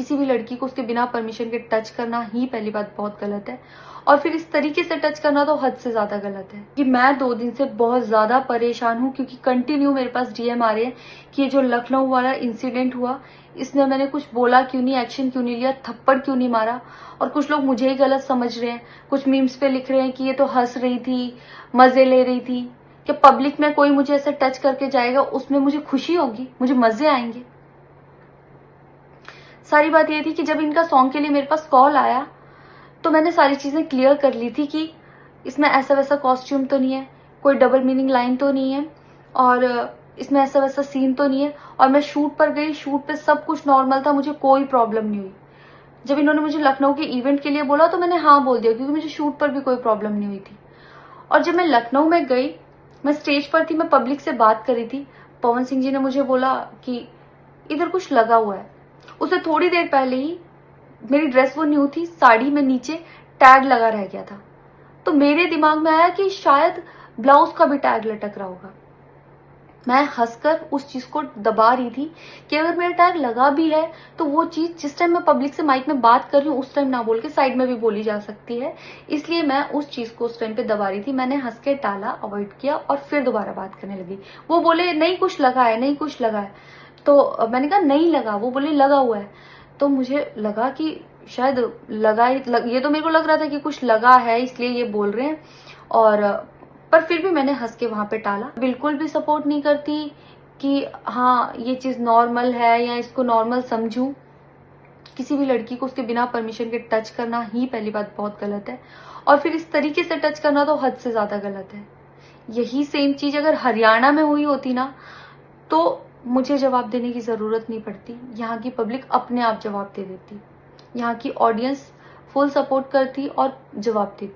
किसी भी लड़की को उसके बिना परमिशन के टच करना ही पहली बात बहुत गलत है, और फिर इस तरीके से टच करना तो हद से ज्यादा गलत है। कि मैं 2 दिन से बहुत ज्यादा परेशान हूँ, क्योंकि कंटिन्यू मेरे पास डीएम आ रहे हैं कि ये जो लखनऊ वाला इंसिडेंट हुआ, इसमें मैंने कुछ बोला क्यों नहीं, एक्शन क्यों नहीं लिया, थप्पड़ क्यों नहीं मारा, और कुछ लोग मुझे ही गलत समझ रहे हैं। कुछ मीम्स पे लिख रहे हैं कि ये तो हंस रही थी, मजे ले रही थी। कि पब्लिक में कोई मुझे ऐसे टच करके जाएगा, उसमें मुझे खुशी होगी, मुझे मजे आएंगे। सारी बात ये थी कि जब इनका सॉन्ग के लिए मेरे पास कॉल आया तो मैंने सारी चीजें क्लियर कर ली थी कि इसमें ऐसा वैसा कॉस्ट्यूम तो नहीं है, कोई डबल मीनिंग लाइन तो नहीं है, और इसमें ऐसा वैसा सीन तो नहीं है। और मैं शूट पर गई, शूट पे सब कुछ नॉर्मल था, मुझे कोई प्रॉब्लम नहीं हुई। जब इन्होंने मुझे लखनऊ के इवेंट के लिए बोला तो मैंने हाँ बोल दिया, क्योंकि मुझे शूट पर भी कोई प्रॉब्लम नहीं हुई थी। और जब मैं लखनऊ में गई, मैं स्टेज पर थी, मैं पब्लिक से बात कर रही थी, पवन सिंह जी ने मुझे बोला कि इधर कुछ लगा हुआ है। उससे थोड़ी देर पहले ही मेरी ड्रेस वो न्यू थी, साड़ी में नीचे टैग लगा रह गया था। तो मेरे दिमाग में आया कि शायद ब्लाउज का भी टैग लटक रहा होगा। मैं हंसकर उस चीज को दबा रही थी कि अगर मेरा टैग लगा भी है तो वो चीज जिस टाइम मैं पब्लिक से माइक में बात कर रही हूँ उस टाइम ना बोल के साइड में भी बोली जा सकती है, इसलिए मैं उस चीज को उस टाइम पे दबा रही थी। मैंने हंस के टाला, अवॉइड किया और फिर दोबारा बात करने लगी। वो बोले नहीं कुछ लगा है, नहीं कुछ लगा है, तो मैंने कहा नहीं लगा। वो बोले लगा हुआ है। तो मुझे लगा कि शायद ये तो मेरे को लग रहा था कि कुछ लगा है इसलिए ये बोल रहे हैं, और पर फिर भी मैंने हंस के वहां पे टाला। बिल्कुल भी सपोर्ट नहीं करती कि हाँ ये चीज नॉर्मल है या इसको नॉर्मल समझूं। किसी भी लड़की को उसके बिना परमिशन के टच करना ही पहली बात बहुत गलत है, और फिर इस तरीके से टच करना तो हद से ज्यादा गलत है। यही सेम चीज अगर हरियाणा में हुई होती ना तो मुझे जवाब देने की जरूरत नहीं पड़ती, यहाँ की पब्लिक अपने आप जवाब दे देती, यहाँ की ऑडियंस फुल सपोर्ट करती और जवाब देती।